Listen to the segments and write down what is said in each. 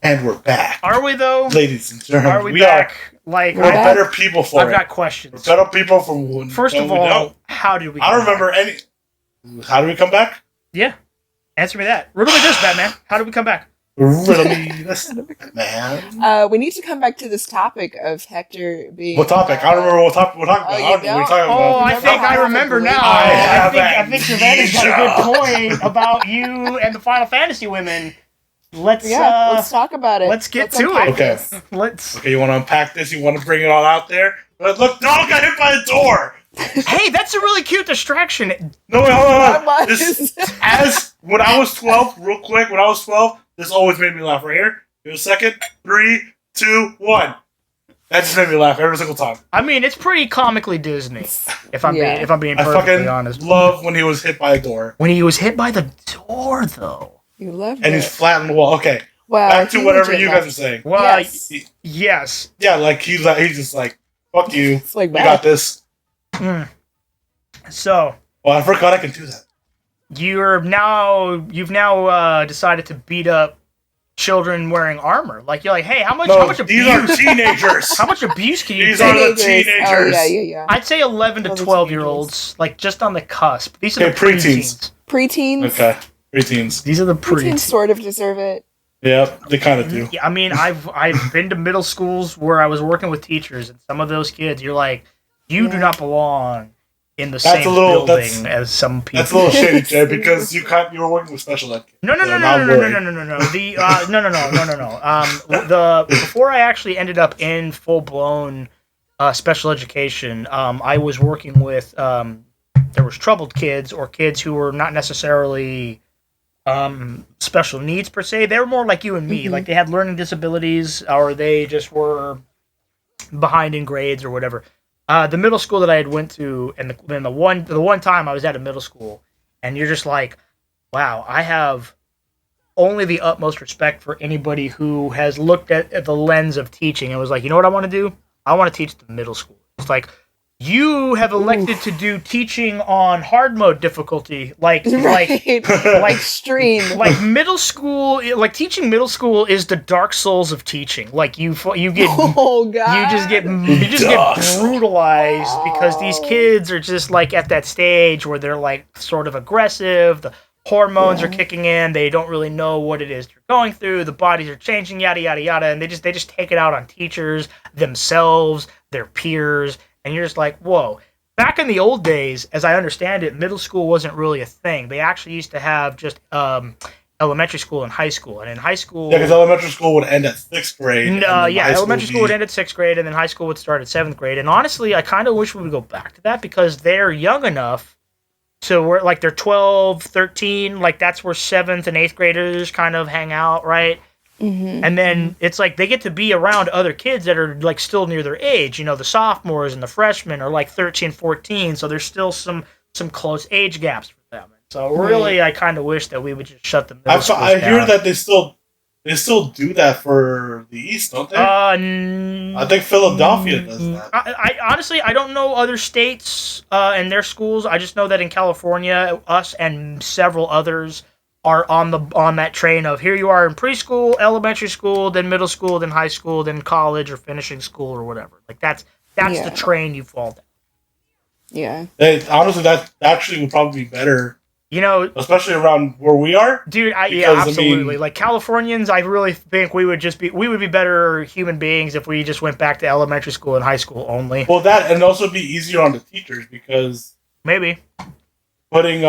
And we're back. Are we though? Ladies and gentlemen, are we back? Like, we're better people for I've it. got questions. We're better people for one. First of all, how did we? I don't remember any. How did we come back? Yeah, answer me that. Riddle me this, Batman. How did we come back? Riddle me this, man. We need to come back to this topic of Hector being. What topic? I don't remember what topic we're talking about. Oh, you don't? Oh, I think I remember now. I think Savannah's got a good point about you and the Final Fantasy women. Let's talk about it. Let's get to it. Okay. Okay, you want to unpack this? You want to bring it all out there? But look, dog got hit by the door. Hey, that's a really cute distraction. No, wait, hold on. When I was 12, real quick, when I was 12, this always made me laugh right here. Give it a second. 3, 2, 1. That just made me laugh every single time. I mean, it's pretty comically Disney, if I'm being perfectly honest. Love when he was hit by a door. When he was hit by the door, though. You loved and it. he's flat on the wall. Okay. Well, back to whatever you guys are saying. Well, yes. Yeah, like he's just like, fuck you. It's like, I got this. So. Well, I forgot I can do that. You've now decided to beat up children wearing armor. Like, you're like, hey, how much abuse? These are teenagers. How much abuse can you These are the teenagers. Oh, yeah. I'd say 11 to 12-year-olds, like just on the cusp. These are the preteens. Preteens. Okay. Preteens. These are the preteens. Preteens sort of deserve it. Yep, they kind of do. Yeah, I mean, I've been to middle schools where I was working with teachers, and some of those kids, you're like, you do not belong in the same building as some people. That's a little shady, Jay, because you were working with special ed. No. Before I actually ended up in full blown special education, I was working with there was troubled kids or kids who were not necessarily special needs per se. They were more like you and me. Like they had learning disabilities or they just were behind in grades or whatever. The middle school that I had went to, and the one time I was at a middle school, and you're just like, wow, I have only the utmost respect for anybody who has looked at the lens of teaching and was like, you know what I want to do? I want to teach the middle school. It's like, you have elected to do teaching on hard mode difficulty, like extreme. Like middle school, like teaching middle school is the Dark Souls of teaching. Like you get, you just get brutalized because these kids are just like at that stage where they're like sort of aggressive. The hormones are kicking in. They don't really know what it is they're going through. The bodies are changing, yada yada yada, and they just take it out on teachers, themselves, their peers. And you're just like, whoa. Back in the old days, as I understand it, middle school wasn't really a thing. They actually used to have just elementary school and high school. And in high school... Yeah, because elementary school would end at 6th grade. Elementary school would end at 6th grade, and then high school would start at 7th grade. And honestly, I kind of wish we would go back to that because they're young enough to where, like, they're 12, 13. Like, that's where 7th and 8th graders kind of hang out, right? Mm-hmm. And then it's like they get to be around other kids that are like still near their age. You know, the sophomores and the freshmen are like 13, 14, so there's still some close age gaps for them. So really, I kind of wish that we would just shut them down. I hear that they still do that for the East, don't they? I think Philadelphia does that. I honestly, I don't know other states and their schools. I just know that in California, us and several others are on that train of here you are in preschool, elementary school, then middle school, then high school, then college or finishing school or whatever. Like that's the train you fall down. Yeah. Honestly, that actually would probably be better. You know, especially around where we are. Dude, absolutely. I mean, like Californians, I really think we would be better human beings if we just went back to elementary school and high school only. Well, that and also be easier on the teachers because maybe putting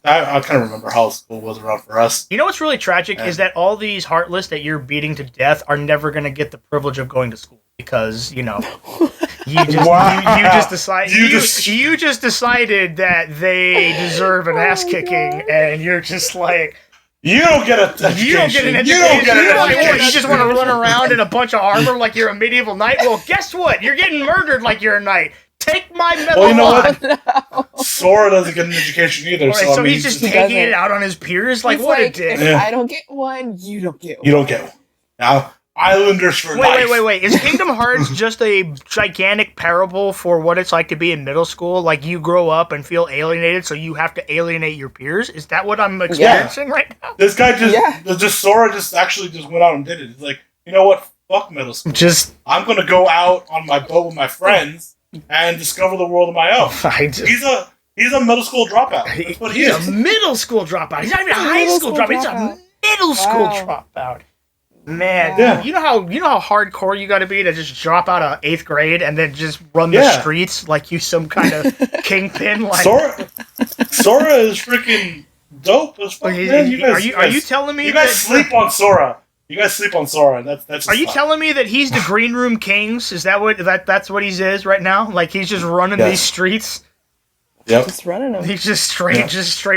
I kind of remember how school was around for us. You know what's really tragic is that all these Heartless that you're beating to death are never going to get the privilege of going to school because, you know, you just decided that they deserve an ass kicking, and you're just like, you don't get an education. You don't get an education. You just want to run around in a bunch of armor like you're a medieval knight. Well, guess what? You're getting murdered like you're a knight. Take my medal. Well, you know what? Sora doesn't get an education either. Right, so he's just taking it out on his peers. Like, what a dick. If I don't get one, you don't get one. You don't get one. Now, Islanders for life. Wait. Is Kingdom Hearts just a gigantic parable for what it's like to be in middle school? Like, you grow up and feel alienated, so you have to alienate your peers? Is that what I'm experiencing right now? This guy Sora just went out and did it. He's like, you know what? Fuck middle school. I'm gonna go out on my boat with my friends and discover the world on my own. He's a middle school dropout. That's what he is. He's a middle school dropout. He's not even a high school dropout. He's a middle school dropout. Man, you know how hardcore you got to be to just drop out of 8th grade and then just run the streets like you some kind of kingpin. Like Sora is freaking dope as fuck. Are you telling me you guys sleep on Sora? You guys sleep on Sora. That's. Are you telling me that he's the Green Room Kings? Is that that's what he is right now? Like, he's just running these streets. Yep. Just running them. He's just straight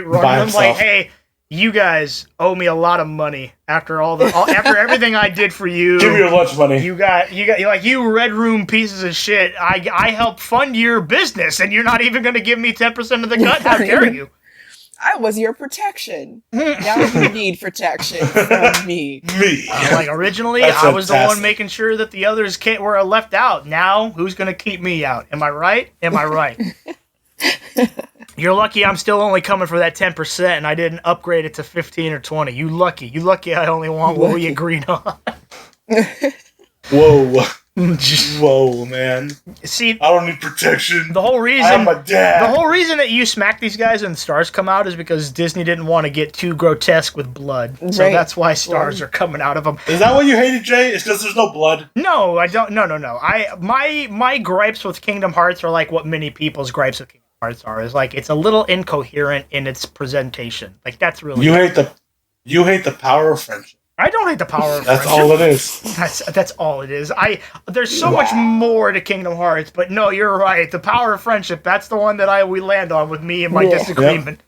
running them. Like, hey, you guys owe me a lot of money after after everything I did for you. Give me your lunch money. You got like, you Red Room pieces of shit. I helped fund your business, and you're not even going to give me 10% of the cut. How dare you? I was your protection. Now you need protection from me. Like, originally, I was the one making sure that the others were left out. Now, who's going to keep me out? Am I right? You're lucky I'm still only coming for that 10% and I didn't upgrade it to 15 or 20. You lucky I only want what we agreed on. Whoa, man. See, I don't need protection. The whole reason I'm a dad. The whole reason that you smack these guys and stars come out is because Disney didn't want to get too grotesque with blood. So that's why stars are coming out of them. Is that what you hated, Jay? It's because there's no blood? No, I don't. No. My gripes with Kingdom Hearts are like what many people's gripes with Kingdom Hearts are. Is like, it's a little incoherent in its presentation. Like, that's really you hate the power of friendship. I don't hate the power of That's friendship. all it is. That's all it is. There's so much more to Kingdom Hearts, but no, you're right. The power of friendship, that's the one that we land on with me and my disagreement.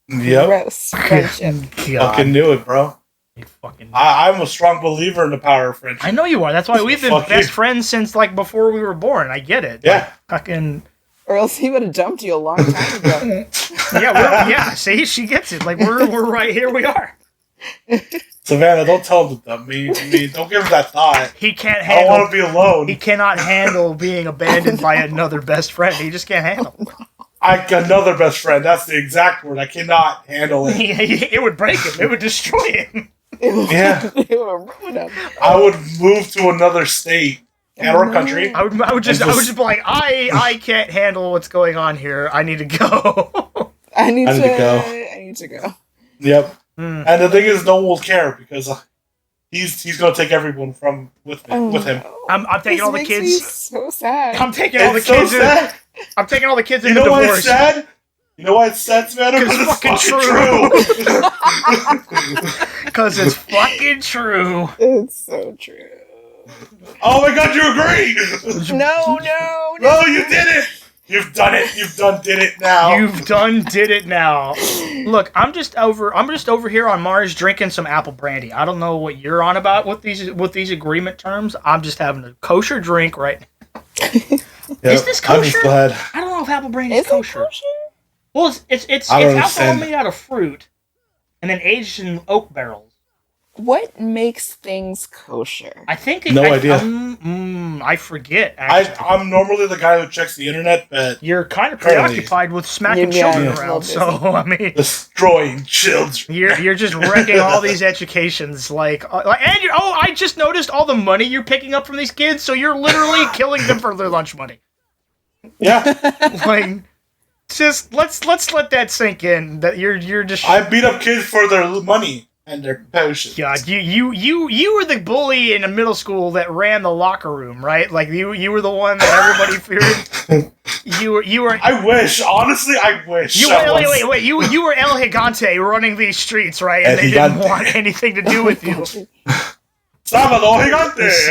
Yep. Gross friendship. Fucking knew it, bro. I'm a strong believer in the power of friendship. I know you are. That's why we've been best friends since, like, before we were born. I get it. Yeah. Like, fucking... Or else he would have dumped you a long time ago. See, she gets it. Like, we're right here. We are. Savannah, don't tell him to dump me. Don't give him that thought. He can't handle. I don't want to be alone. He cannot handle being abandoned by another best friend. He just can't handle it. Another best friend. That's the exact word. I cannot handle it. It would break him. It would destroy him. Yeah. It would ruin him. I would move to another state or country. I would just be like, I can't handle what's going on here. I need to go. I need to go. Yep. And the thing is, no one will care because he's going to take everyone with him. I'm taking all the kids. Me so sad. I'm taking all the kids. I'm taking all the kids in the divorce. You know why it's sad? You know why it's sad, Savannah? Because it's fucking true. Because it's fucking true. It's so true. Oh my God, you agree? No. No, you did it. You've done it. Did it now. Look, I'm just over here on Mars drinking some apple brandy. I don't know what you're on about with these agreement terms. I'm just having a kosher drink right now. Is this kosher? I'm just glad. I don't know if apple brandy is kosher. Well, it's alcohol understand. Made out of fruit and then aged in oak barrels. What makes things kosher? I think no idea. I forget. Actually. I'm normally the guy who checks the internet, but you're kind of preoccupied with smacking children around. So I mean, destroying children. You're just wrecking all these educations, and I just noticed all the money you're picking up from these kids. So you're literally killing them for their lunch money. Yeah, like, just let's let that sink in. That you're just. I beat up kids for their money. And their potions. God, you were the bully in a middle school that ran the locker room, right? Like you were the one that everybody feared. You were. I wish, honestly, I wish. Wait. You were El Gigante running these streets, right? And they didn't want anything to do with you. Salvador Gigante.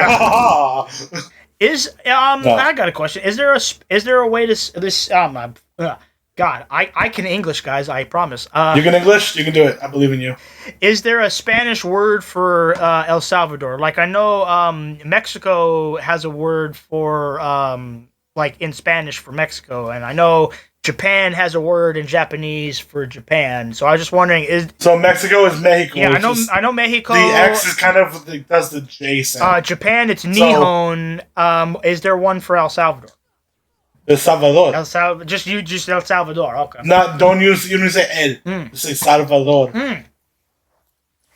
No. I got a question. Is there a way to this? God, I can English, guys. I promise. You can English? You can do it. I believe in you. Is there a Spanish word for El Salvador? Like, I know Mexico has a word for, like, in Spanish for Mexico. And I know Japan has a word in Japanese for Japan. So I was just wondering, so Mexico is Mexico? Yeah, I know Mexico. The X is kind of does the J sound. Japan, it's Nihon. Is there one for El Salvador? El Salvador. Just El Salvador. Okay. Don't use say El. Just say Salvador.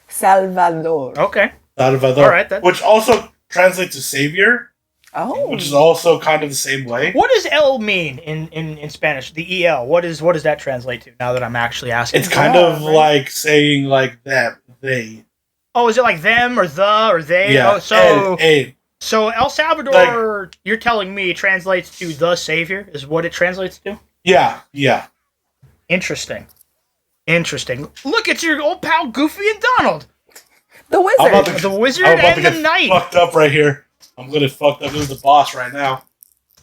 Salvador. Okay. Salvador. All right. Which also translates to savior. Oh. Which is also kind of the same way. What does El mean in Spanish? The EL. What does that translate to? Now that I'm actually asking. It's kind of like saying like that they. Oh, is it like them or the or they? Yeah. Oh, so El Salvador, you're telling me translates to the savior is what it translates to? Yeah. Yeah. Interesting. Look, it's your old pal Goofy and Donald. The wizard. The wizard and the knight. Fucked up right here. I'm gonna fucked up. This is the boss right now.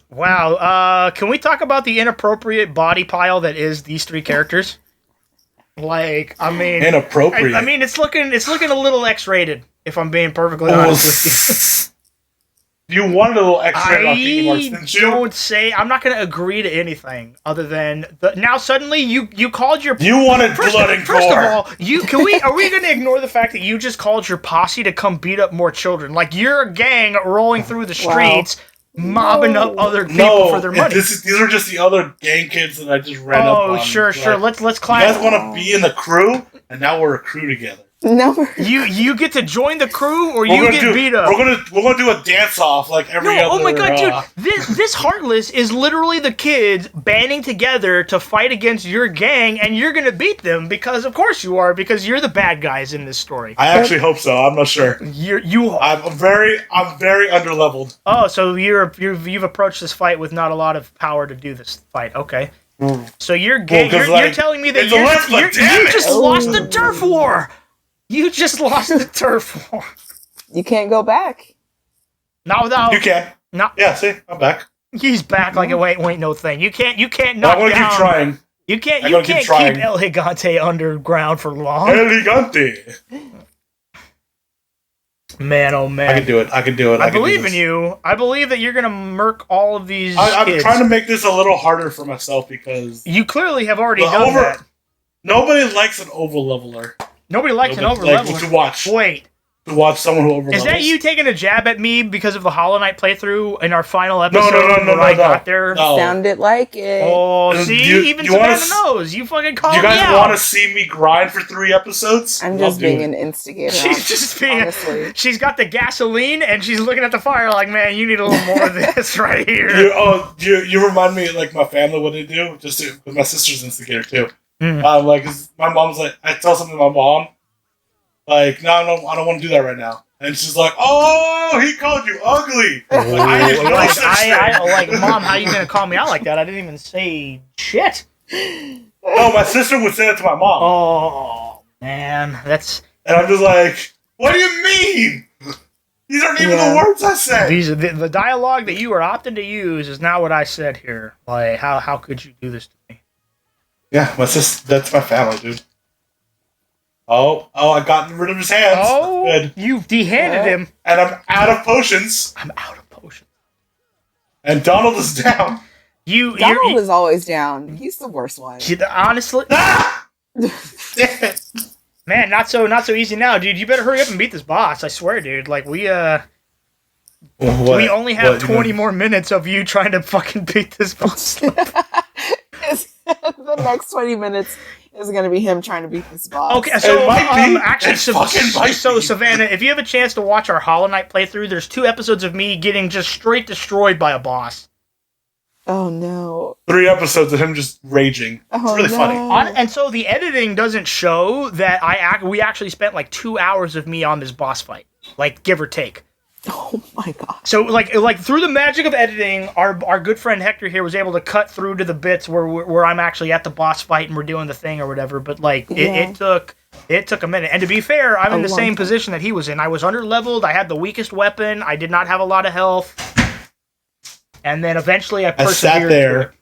Wow. Can we talk about the inappropriate body pile that is these three characters? Like, I mean, inappropriate. I mean, it's looking a little X-rated. If I'm being perfectly honest with you. You wanted a little X-rated on Kingdom Hearts, didn't you? Don't say. I'm not going to agree to anything other than now. Suddenly, you called your. You wanted blood and gore. First of all, are we going to ignore the fact that you just called your posse to come beat up more children? Like you're a gang rolling through the streets, mobbing up other people for their money. These are just the other gang kids that I just ran up on. Oh, sure. Let's climb. You guys want to be in the crew, and now we're a crew together. No, you get to join the crew, or you get beat up. We're gonna do a dance off like every other. Oh my god, dude! This Heartless is literally the kids banding together to fight against your gang, and you're gonna beat them because, of course, you are because you're the bad guys in this story. I actually hope so. I'm not sure. I'm very underleveled. Oh, so you've approached this fight with not a lot of power to do this fight. Okay. So you're telling me that you just lost the turf war. You just lost the turf war. You can't go back. Not without. You can. Yeah, see, I'm back. He's back like it ain't no thing. You can't knock down. I'm gonna keep trying. You can't keep El Gigante underground for long. El Gigante. Man, oh man. I can do it. I believe in you. I believe that you're gonna murk all of these I'm kids. trying to make this a little harder for myself because you clearly have already done that. Nobody likes an over-leveler. Nobody likes an over-leveler. To watch. Wait. To watch someone who over-levels. Is that you taking a jab at me because of the Hollow Knight playthrough in our final episode? No. I got there. No. Sounded like it. Oh, see? Even Savannah knows. You fucking called me out. You guys want to see me grind for 3 episodes? I'm just being an instigator. She's just being... Honestly. She's got the gasoline, and she's looking at the fire like, man, you need a little more of this right here. You remind me of, like, my family, what they do. Because my sister's instigator, too. Like, my mom's like... I tell something to my mom. Like, no, I don't want to do that right now. And she's like, "Oh, he called you ugly." Like, Mom, how you gonna call me out like that? I didn't even say shit. Oh, my sister would say that to my mom. Oh man, And I'm just like, "What do you mean? These aren't even the words I said." These are the dialogue that you are opting to use is not what I said here. Like, how could you do this to me? Yeah, my sister. That's my family, dude. Oh, I got rid of his hands. Oh, good. You de-handed him. And I'm out of potions. And Donald is down. Donald is always down. He's the worst one. Honestly. Man, not so easy now, dude. You better hurry up and beat this boss. I swear, dude. Like, we only have 20 more minutes of you trying to fucking beat this boss. The next 20 minutes is going to be him trying to beat this boss. Okay, so actually, so Savannah, if you have a chance to watch our Hollow Knight playthrough, there's 2 episodes of me getting just straight destroyed by a boss. Oh no! 3 episodes of him just raging. It's really funny. And so the editing doesn't show that we actually spent like 2 hours of me on this boss fight, like give or take. Oh my god! So like through the magic of editing, our good friend Hector here was able to cut through to the bits where I'm actually at the boss fight and we're doing the thing or whatever. But like it took a minute. And to be fair, I'm in the same position that he was in. I was underleveled. I had the weakest weapon. I did not have a lot of health. And then eventually I persevered.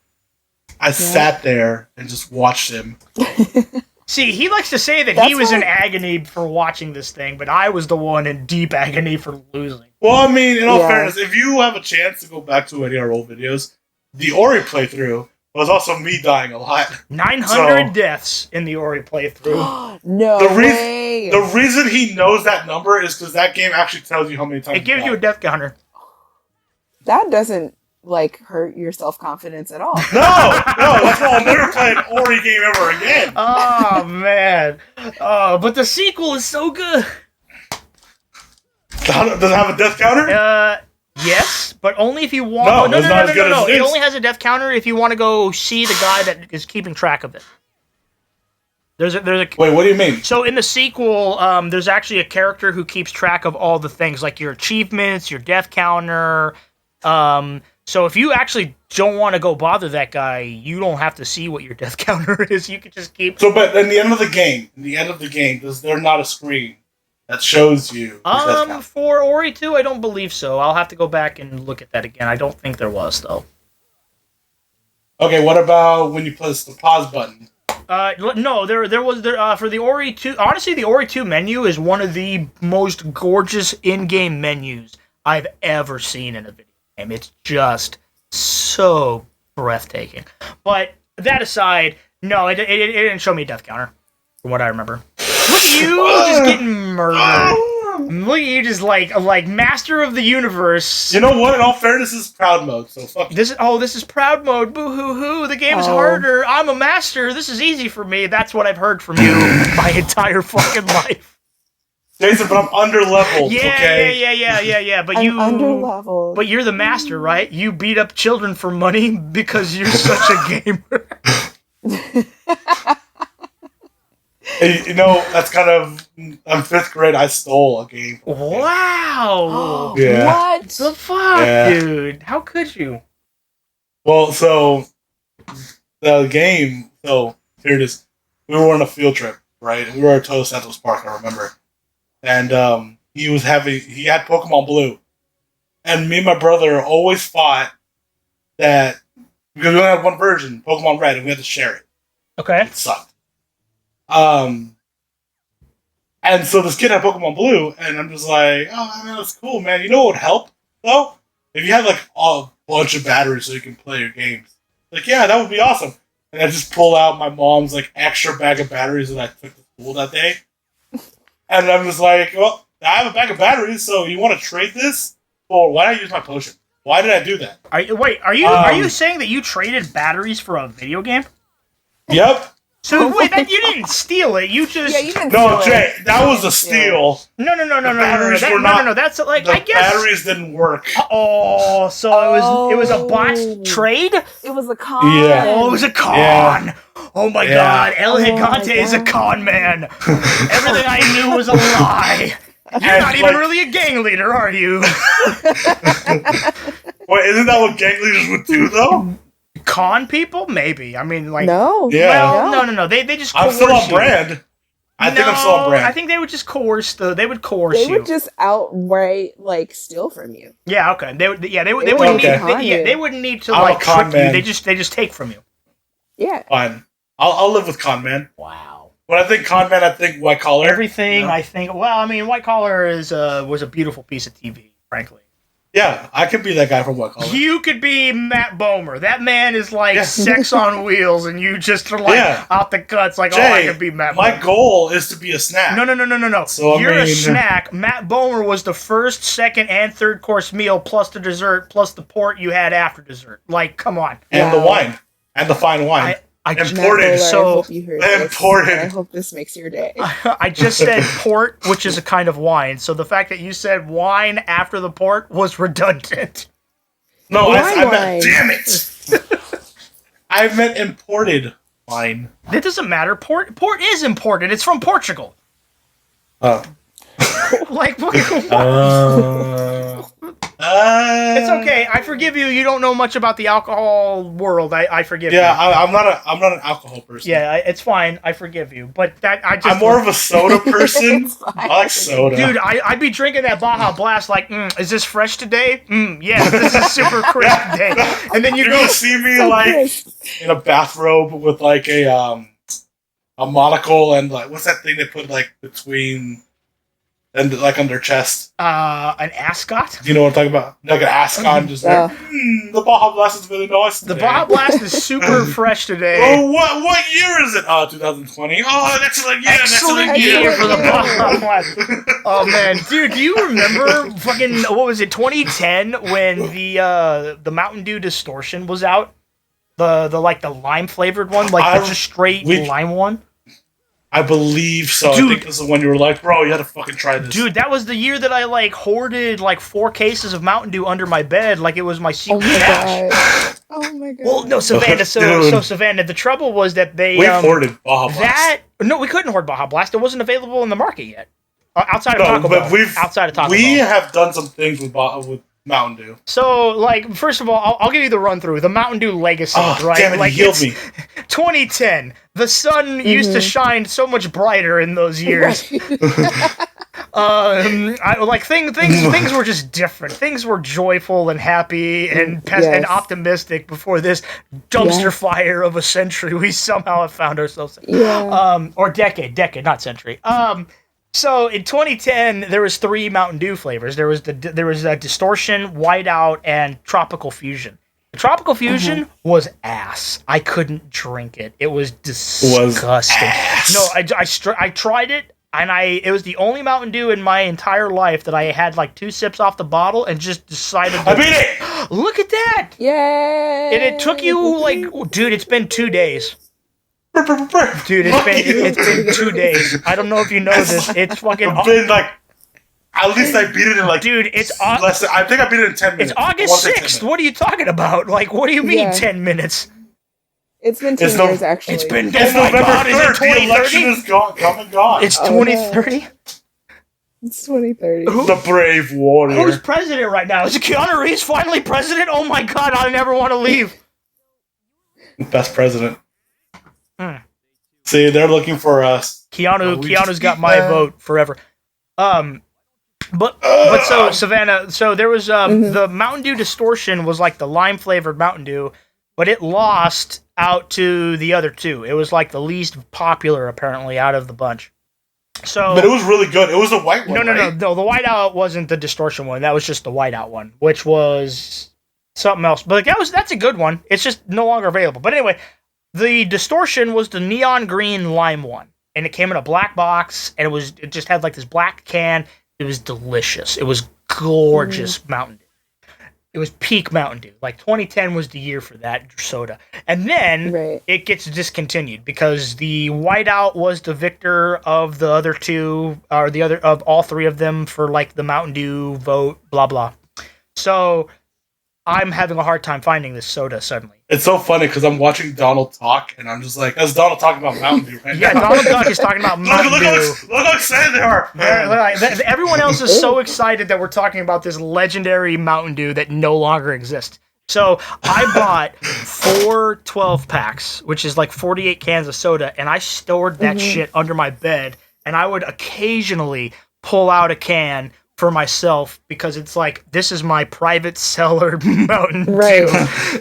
I sat there and just watched him. See, he likes to say that he was in agony for watching this thing, but I was the one in deep agony for losing. Well, I mean, in all fairness, if you have a chance to go back to any of our old videos, the Ori playthrough, it was also me dying a lot. 900 deaths in the Ori playthrough. No way. The reason he knows that number is because that game actually tells you how many times. It gives you a death counter. That doesn't hurt your self-confidence at all. No, that's why I'll never play an Ori game ever again. Oh man, but the sequel is so good. Does it have a death counter? Yes, but only if you want. No. It only has a death counter if you want to go see the guy that is keeping track of it. There's a. Wait, what do you mean? So in the sequel, there's actually a character who keeps track of all the things, like your achievements, your death counter. So if you actually don't want to go bother that guy, you don't have to see what your death counter is. You can just keep. So, but in the end of the game, is there not a screen that shows you? For Ori 2, I don't believe so. I'll have to go back and look at that again. I don't think there was though. Okay, what about when you press the pause button? No, there was for the Ori 2. Honestly, the Ori 2 menu is one of the most gorgeous in-game menus I've ever seen in a video game. It's just so breathtaking. But that aside, no, it didn't show me a death counter, from what I remember. Look at you just getting murdered. Look at you just like master of the universe. You know what? In all fairness, this is proud mode, so fuck. This is proud mode. Boo hoo hoo. The game is harder. I'm a master. This is easy for me. That's what I've heard from you my entire fucking life. Jason, but I'm under-leveled, okay? Yeah. But I'm under-leveled. But you're the master, right? You beat up children for money because you're such a gamer. You know, that's kind of... In 5th grade, I stole a game. Wow! Yeah. What the fuck, dude? How could you? Well, so... The game... So, here it is. We were on a field trip, right? And we were at Todos Santos Park, I remember. And he had Pokemon Blue. And me and my brother always fought that... Because we only had one version, Pokemon Red, and we had to share it. Okay. It sucked. And so this kid had Pokemon Blue, and I'm just like, oh, man, that's cool, man. You know what would help, though? If you had, like, a bunch of batteries so you can play your games. Like, yeah, that would be awesome. And I just pulled out my mom's, like, extra bag of batteries that I took to school that day. And I'm just like, well, I have a bag of batteries, so you want to trade this? Or why did I use my potion? Why did I do that? Are you saying that you traded batteries for a video game? Yep. So wait, you didn't steal it. You just you didn't no, Jay, that was a steal. No. That's like the I guess batteries didn't work. Oh, so it was a botched trade. It was a con. Yeah. Oh, it was a con. Yeah. Oh my God, El Gigante is a con man. Everything I knew was a lie. You're not even really a gang leader, are you? Wait, isn't that what gang leaders would do, though? Con people? Maybe. I mean, like... No. Yeah. Well, no. They just I'm still on brand. I think I'm still on brand. I think they would just coerce you. They would just outright, like, steal from you. Yeah, okay. They wouldn't need to, I'm like, a con trick man. you. They just take from you. Yeah. Fine. I'll live with con man. Wow. When I think con man, I think white collar. Everything, I think... Well, I mean, white collar was a beautiful piece of TV, frankly. Yeah, I could be that guy from White Collar. You could be Matt Bomer. That man is like sex on wheels, and you just are like out the guts. Like, Jay, I could be Matt Bomer. My goal is to be a snack. No. So you're a snack. Matt Bomer was the first, second, and third course meal, plus the dessert, plus the port you had after dessert. Like, come on. And the wine. And the fine wine. Imported. I hope this makes your day. I just said port, which is a kind of wine. So the fact that you said wine after the port was redundant. No, I meant, damn it! I meant imported wine. It doesn't matter. Port is imported. It's from Portugal. Oh. Like, it's okay. I forgive you. You don't know much about the alcohol world. I forgive you. Yeah, I'm not an alcohol person. Yeah, it's fine. I forgive you. But I'm more of a soda person. I like soda. Dude, I'd be drinking that Baja Blast like, is this fresh today? Yeah, this is super crisp today. And then you're gonna see me in a bathrobe with like a monocle and like what's that thing they put like between and like on their chest. An ascot. Do you know what I'm talking about? Like an ascot, just there. The Baja Blast is really nice. The Baja Blast is super fresh today. Oh, what year is it? 2020. Oh, an excellent year! Excellent year for the Baja Blast. Oh man, dude, do you remember fucking what was it? 2010 when the Mountain Dew Distortion was out. The lime flavored one, the just straight lime one. I believe so. Dude, I think this is when you were like, bro, you had to fucking try this. Dude, that was the year that I hoarded 4 cases of Mountain Dew under my bed like it was my secret stash. Oh my god. Well, no, Savannah. So Savannah, the trouble was that we hoarded Baja Blast. No, we couldn't hoard Baja Blast. It wasn't available in the market yet. Outside of Taco Bell. We have done some things with Mountain Dew. So, first of all, I'll give you the run through the Mountain Dew legacy, right? Damn it, you healed me. 2010. The sun used to shine so much brighter in those years. Things were just different. Things were joyful and happy and and optimistic before this dumpster fire of a century we somehow have found ourselves in. Yeah. Or decade, not century. So in 2010, there was 3 Mountain Dew flavors. There was a Distortion, Whiteout, and Tropical Fusion. The Tropical Fusion was ass. I couldn't drink it. It was disgusting. No, I tried it, and it was the only Mountain Dew in my entire life that I had 2 sips off the bottle and just decided I beat it! Look at that! Yay! And it took you dude, it's been 2 days. Dude, it's been 2 days. I don't know if you know this. It's fucking. It's been at least I beat it in Dude, it's I think I beat it in 10 minutes. It's August 6th. What are you talking about? What do you mean 10 minutes? It's been 10 years, actually. It's been November 3rd. Is it 2030? The election is come and gone. It's 2030. It's 2030. The brave warrior. Who's president right now? Is it Keanu Reeves finally president? Oh my god, I never want to leave. Best president. See, they're looking for us. Keanu's got my vote forever. But so Savannah, so there was the Mountain Dew Distortion was the lime flavored Mountain Dew, but it lost out to the other 2. It was the least popular apparently out of the bunch. So, but it was really good. It was the white one. No. The Whiteout wasn't the Distortion one. That was just the Whiteout one, which was something else. But that's a good one. It's just no longer available. But anyway. The Distortion was the neon green lime one, and it came in a black box, and it just had this black can. It was delicious. It was gorgeous Mountain Dew. It was peak Mountain Dew. 2010 was the year for that soda. And then it gets discontinued because the Whiteout was the victor of the other 2, or the other of all 3 of them for the Mountain Dew vote, blah blah. So I'm having a hard time finding this soda suddenly. It's so funny because I'm watching Donald talk, and I'm just that's Donald talking about Mountain Dew right now. Donald Duck is talking about Mountain Dew. Look how excited they are. Everyone else is so excited that we're talking about this legendary Mountain Dew that no longer exists. So I bought 4 12-packs, which is 48 cans of soda, and I stored that shit under my bed, and I would occasionally pull out a can for myself because it's this is my private cellar Mountain Dew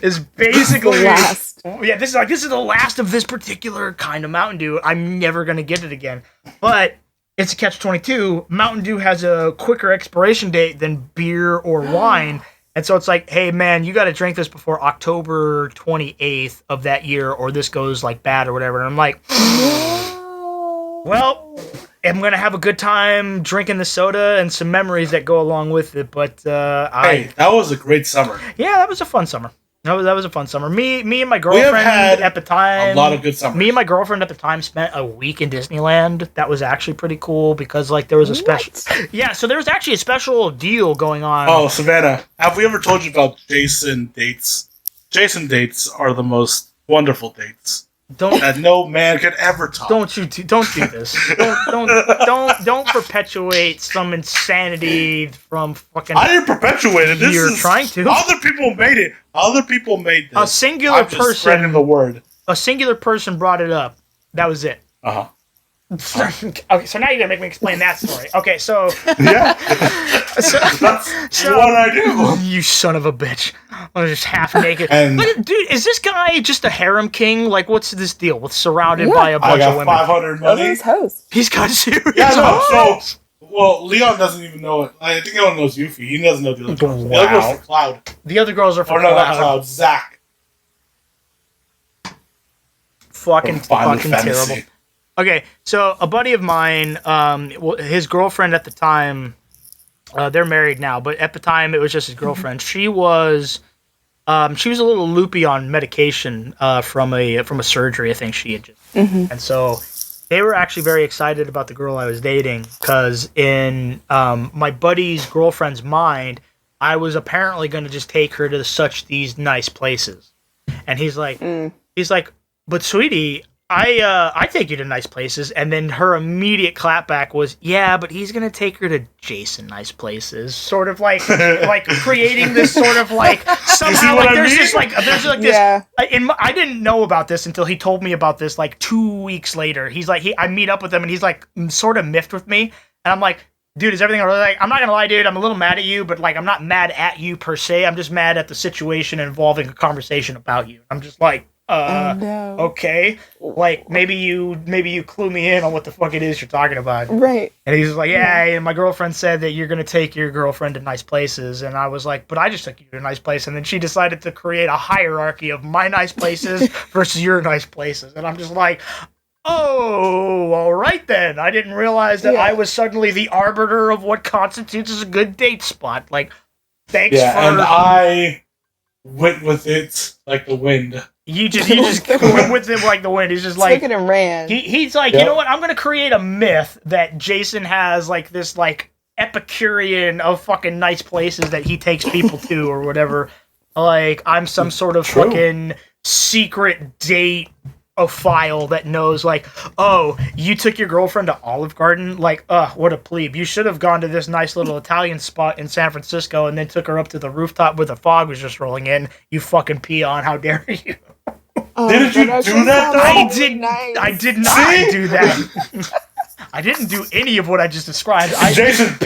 is basically the last. Yeah, this is the last of this particular kind of Mountain Dew. I'm never gonna get it again. But it's a catch-22. Mountain Dew has a quicker expiration date than beer or wine, and so it's hey man, you got to drink this before October 28th of that year, or this goes bad or whatever. And I'm well. I'm going to have a good time drinking the soda and some memories that go along with it, but that was a great summer. Yeah, that was a fun summer. That was a fun summer. Me and my girlfriend at the time. A lot of good summers. Me and my girlfriend at the time spent a week in Disneyland. That was actually pretty cool because there was a special. Yeah, so there was actually a special deal going on. Oh, Savannah, have we ever told you about Jason dates? Jason dates are the most wonderful dates. That no man could ever talk. Don't do this. Don't perpetuate some insanity from fucking. I didn't perpetuate it. You're trying to. Other people made it. Other people made this. A singular person. Just spreading the word. A singular person brought it up. That was it. Okay, so now you're gonna make me explain that story. Okay, so yeah, that's what I do. You son of a bitch! I'm just half naked. Dude, is this guy just a harem king? What's this deal with surrounded by a bunch of women? 500 money. His host. He's got serious. Yeah, no. So Well, Leon doesn't even know it. I think he only knows Yuffie. He doesn't know the other girls. Wow. The other girls are Cloud. The other girls are for Or no, not Cloud. Zach. Fucking Fantasy. terrible. Okay, so a buddy of mine, his girlfriend at the time, they're married now, but at the time it was just his girlfriend. She was a little loopy on medication from a surgery I think she had just. And so they were actually very excited about the girl I was dating because in my buddy's girlfriend's mind, I was apparently going to just take her to these nice places. And he's like, but sweetie, I take you to nice places. And then her immediate clapback was, yeah, but he's going to take her to Jason nice places. Sort of like creating this sort of like, somehow like there's this this, I didn't know about this until he told me about this like 2 weeks later. He's like, I meet up with him and he's like sort of miffed with me. And I'm like, dude, is everything all right? Like, I'm not going to lie, dude, I'm a little mad at you, but like, I'm not mad at you per se. I'm just mad at the situation involving a conversation about you. I'm just like, no. Okay, like maybe you clue me in on what the fuck it is you're talking about, right? And he's like, yeah, my girlfriend said that you're gonna take your girlfriend to nice places, and I was like, but I just took you to a nice place, and then she decided to create a hierarchy of my nice places versus your nice places, and I'm just like, oh, all right then. I didn't realize that I was suddenly the arbiter of what constitutes as a good date spot. Like, thanks for. And I went with it like the wind. You just went with him like the wind. He's just like took it and ran. He's like, you know what? I'm gonna create a myth that Jason has like this like Epicurean of fucking nice places that he takes people to or whatever. Like I'm some sort of fucking secret date file that knows like, oh, you took your girlfriend to Olive Garden? Like, what a plebe. You should have gone to this nice little Italian spot in San Francisco and then took her up to the rooftop where the fog was just rolling in. You fucking peon. How dare you? Didn't you do that though? I did not do that. I didn't do any of what I just described. Jason,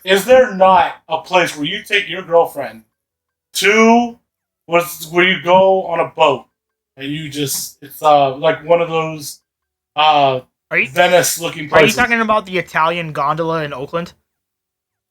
is there not a place where you take your girlfriend to where you go on a boat and you just it's like one of those Venice looking places? Are you talking about the Italian gondola in Oakland?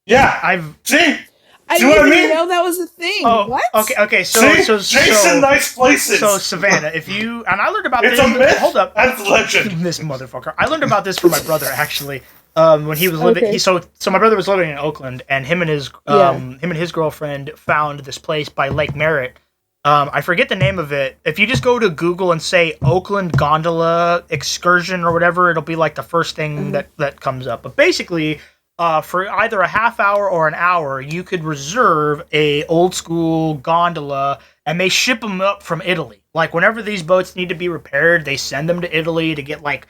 Yeah, I didn't even know that was a thing. Oh, what? Okay. So Jason, nice places. So Savannah, and I learned about it's this. A myth. Hold up, that's legend. This motherfucker. I learned about this from my brother actually. When he was living, so my brother was living in Oakland, and him and his girlfriend found this place by Lake Merritt. I forget the name of it. If you just go to Google and say Oakland gondola excursion or whatever, it'll be like the first thing that comes up. But basically, for either a half hour or an hour, you could reserve a old school gondola, and they ship them up from Italy. Like whenever these boats need to be repaired, they send them to Italy to get like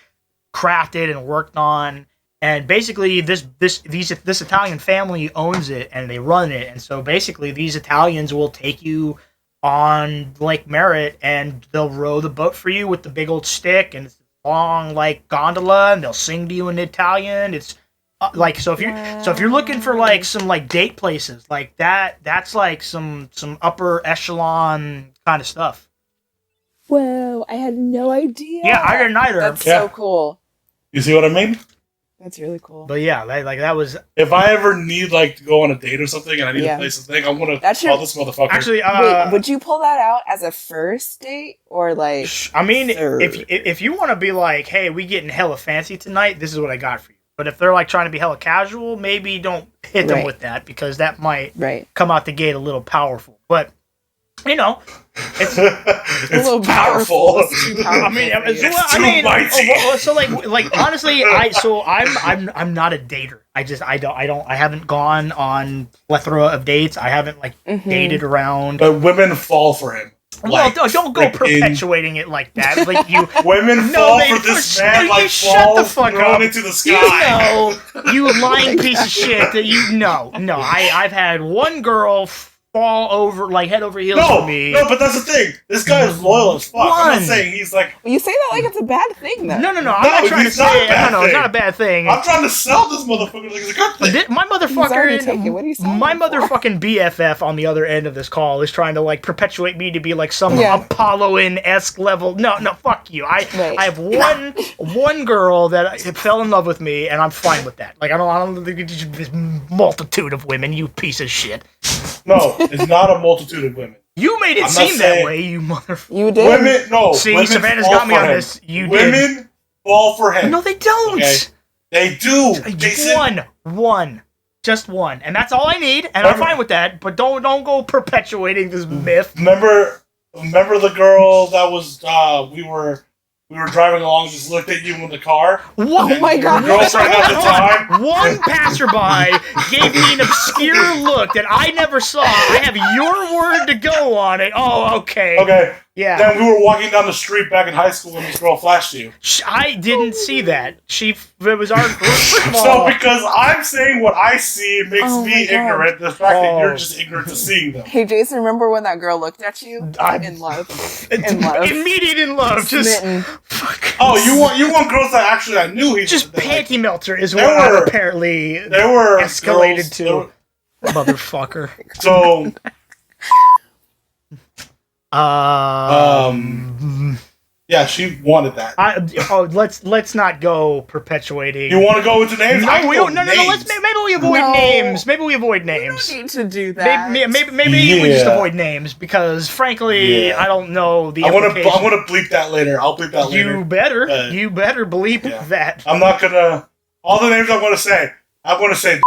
crafted and worked on. And basically, this Italian family owns it and they run it. And so basically, these Italians will take you on Lake Merritt and they'll row the boat for you with the big old stick and it's a long like gondola, and they'll sing to you in Italian. It's like so if you're looking for like some like date places like that's like some upper echelon kind of stuff. Whoa, I had no idea. Yeah, I didn't either. That's so cool. You see what I mean? That's really cool. But yeah, that was. If I ever need like to go on a date or something and I need a place to think, I'm gonna call this motherfucker. Actually, wait, would you pull that out as a first date or like? I mean, if you want to be like, hey, we getting hella fancy tonight, this is what I got for you. But if they're like trying to be hella casual, maybe don't hit them with that because that might come out the gate a little powerful. But you know, it's a little powerful. I mean, mighty. So like honestly, I'm not a dater. I haven't gone on plethora of dates. I haven't like dated around. But women fall for him. Well, don't go perpetuating it like that. Like you, women fall for this man like balls thrown into the sky. You lying piece of shit. That no. I've had one girl fall over, like head over heels for me. No, but that's the thing. This guy is loyal as fuck. I'm not saying he's like. You say that like it's a bad thing, though. No. I'm not trying to say it's not a bad thing. I'm trying to sell this motherfucker like it's a good thing. My motherfucker, what are you my motherfucking BFF on the other end of this call is trying to like perpetuate me to be like some Apollo-esque level. No, fuck you. I have one girl that fell in love with me, and I'm fine with that. Like I don't think it's this multitude of women. You piece of shit. No, it's not a multitude of women. You made it seem that way, you motherfucker. You did. Women, no. See, women Savannah's got me on this. Women fall for him. No, they don't. Okay? They do. One. Just one. And that's all I need, and I'm fine with that, but don't go perpetuating this myth. Remember the girl that was, we were driving along, just looked at you in the car? Oh my god. Girlfriend at the time? One passerby gave me an obscure look that I never saw. I have your word to go on it. Oh, okay. Okay. Yeah. Then we were walking down the street back in high school when this girl flashed you. I didn't see that. It was our group. So because I'm saying what I see, it makes me ignorant. The fact that you're just ignorant to seeing them. Hey, Jason, remember when that girl looked at you? I'm in love. Immediate in love. Just fuck. Oh, you want girls that actually I knew he just panty melter is what I've apparently escalated to. Motherfucker. So yeah, she wanted that. Let's not go perpetuating. You want to go into names? No, we don't. No. Maybe we avoid names. Maybe we avoid names. We don't need to do that. Maybe we just avoid names because, frankly, I don't know the. I'm gonna bleep that later. I'll bleep that later. You better bleep that. I'm not gonna. All the names I'm gonna say. I'm gonna say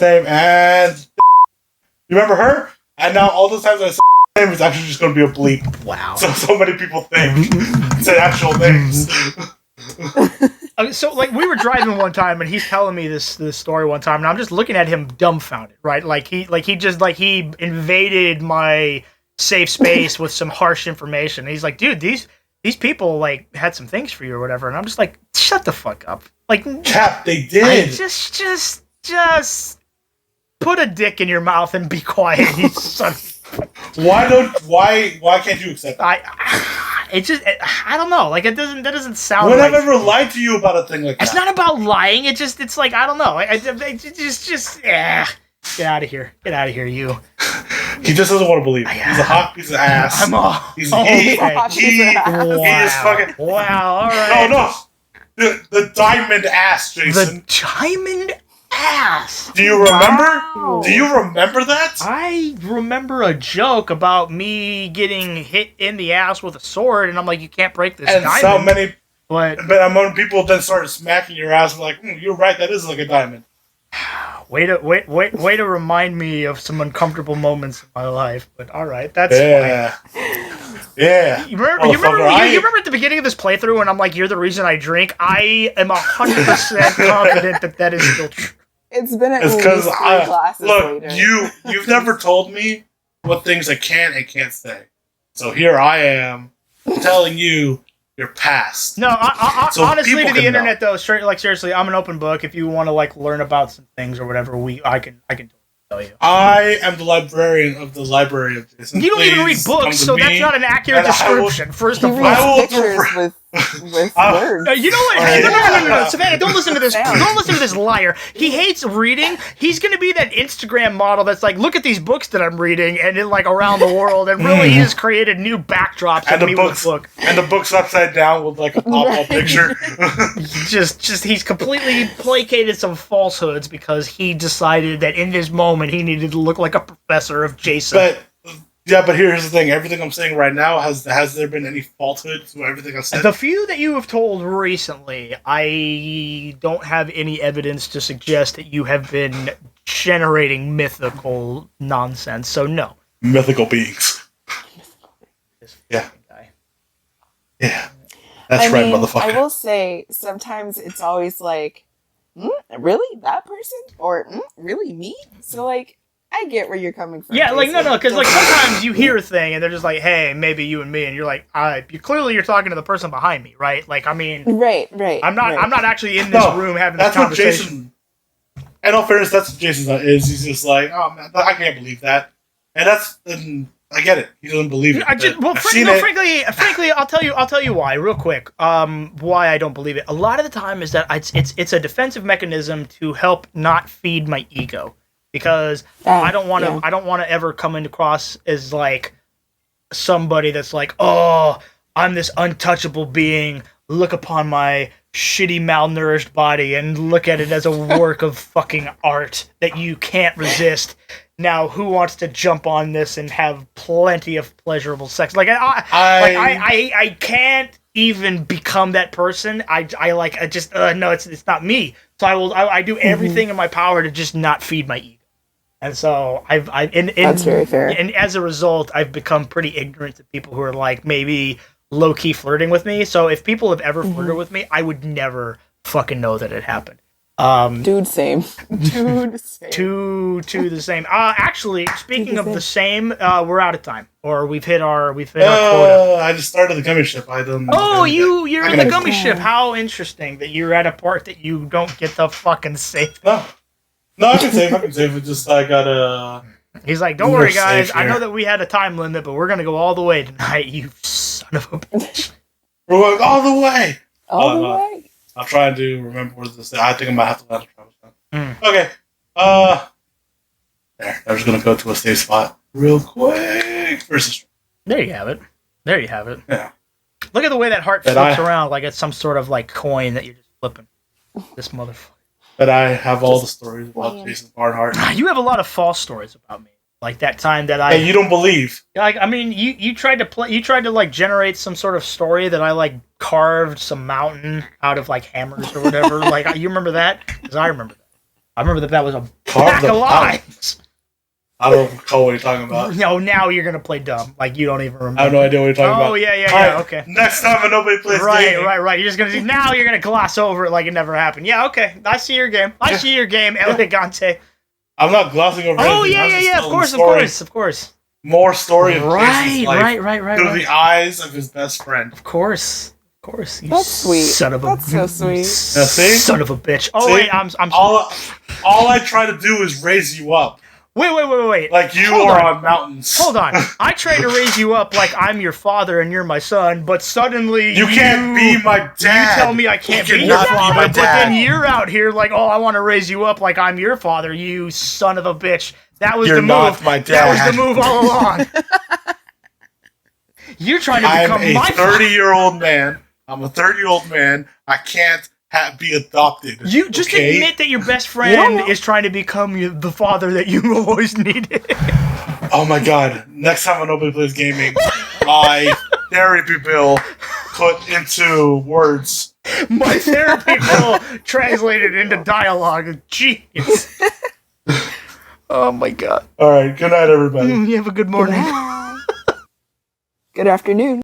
name and. You remember her? And now all the times I say name is actually just going to be a bleep. Wow. So many people think it's actual names. So like we were driving one time and he's telling me this story one time and I'm just looking at him dumbfounded, right? Like he invaded my safe space with some harsh information. And he's like, dude, these people like had some things for you or whatever. And I'm just like, shut the fuck up. Like Cap, they did. Just put a dick in your mouth and be quiet, you son. Why can't you accept it? I don't know. Like that doesn't sound. When I've ever lied to you about a thing like that? It's not about lying. It's like I don't know. Get out of here. Get out of here, you. He just doesn't want to believe it. He's a hot piece of ass. He is fucking. Wow. All right. No. The diamond ass, Jason. The diamond ass. Do you remember? Wow. Do you remember that? I remember a joke about me getting hit in the ass with a sword, and I'm like, you can't break this diamond. So many, but among people then started smacking your ass, like, you're right, that is like a diamond. Way to remind me of some uncomfortable moments in my life. But all right, that's fine. Yeah. You remember at the beginning of this playthrough when I'm like, you're the reason I drink? I am 100% confident that is still true. It's been at least 3 glasses later. You've never told me what things I can and can't say. So here I am telling you your past. No, honestly, to the internet though, seriously, I'm an open book. If you want to like learn about some things or whatever, I can tell you. I am the librarian of the library of Jason. You don't even read books, so that's not an accurate description. First of all, I read pictures with words. You know what? Hey, no, Savannah, don't listen to this. Don't listen to this liar. He hates reading. He's going to be that Instagram model that's like, look at these books that I'm reading, and then like around the world, and really he has created new backdrops and of me with a book. And the book's upside down with like a pop-up picture. just he's completely placated some falsehoods because he decided that in this moment he needed to look like a professor of Jason. But here's the thing. Everything I'm saying right now, has there been any falsehood to everything I've said? The few that you have told recently, I don't have any evidence to suggest that you have been generating mythical nonsense, so no. Mythical beings. Yeah. Yeah. That's right, motherfucker. I will say, sometimes it's always like, really? That person? Or, really me? So, like, I get where you're coming from. Yeah, like, no, because, like, sometimes you hear a thing, and they're just like, hey, maybe you and me, and you're like, you're talking to the person behind me, right? Like, I mean... Right. I'm not actually in this room having this conversation. In all fairness, that's what Jason is. He's just like, oh, man, I can't believe that. and I get it. He doesn't believe it. Frankly, I'll tell you why, real quick. Why I don't believe it. A lot of the time is that it's a defensive mechanism to help not feed my ego, because I don't want to ever come across as like somebody that's like, oh, I'm this untouchable being. Look upon my shitty malnourished body and look at it as a work of fucking art that you can't resist. Now, who wants to jump on this and have plenty of pleasurable sex? Like I can't even become that person. No, it's not me. So I do everything in my power to just not feed my ego. And so that's very fair. And as a result, I've become pretty ignorant to people who are like maybe low-key flirting with me. So if people have ever flirted with me, I would never fucking know that it happened. Dude, same. Two the same. Actually, speaking of the same, we're out of time, or we've hit our quota. I just started the gummy ship. I don't. Oh, you're in the gummy ship. How interesting that you're at a part that you don't get the fucking save. No, I can save. It just I gotta. He's like, don't worry, guys. I know that we had a time limit, but we're gonna go all the way tonight. You son of a bitch. We're going all the way. All the way. I'm trying to remember what this is. I think I might have to let it travel. Okay. There. I was gonna go to a safe spot real quick. There you have it. Yeah. Look at the way that heart flips around like it's some sort of like coin that you're just flipping. This motherfucker. But I have all the stories about Jason Barnhart. You have a lot of false stories about me. Like that time that you don't believe. Like, I mean, you tried to like generate some sort of story that I like carved some mountain out of like hammers or whatever. Like, you remember that? Because I remember that. I remember that was a pack of lies. I don't recall what you're talking about. No, now you're gonna play dumb. Like you don't even remember. I have no idea what you're talking about. Oh yeah. Okay. Next time a Nobody Plays game. Right. You're just gonna now you're gonna gloss over it like it never happened. Yeah, okay. I see your game. Elegante. I'm not glossing over. Oh yeah. Of course. More story. Of right. Through the eyes of his best friend. Of course. That's sweet. Son of a. That's so sweet. Son of a bitch. Oh wait, I'm. All I try to do is raise you up. Wait. Like you are on mountains. Hold on. I try to raise you up like I'm your father and you're my son, but suddenly you can't be my dad. You tell me I can't be your father, but then you're out here like, oh, I want to raise you up like I'm your father, you son of a bitch. That was the move. Not my dad. That was the move all along. You're trying to become my 30-year-old man. I'm a 30-year-old man. I can't be adopted. You just admit that your best friend is trying to become the father that you always needed. Oh my god. Next time on Nobody Plays Gaming, my therapy bill put into words. My therapy bill translated into dialogue. Genius. Oh my god. Alright, good night everybody. You have a good morning. Good afternoon.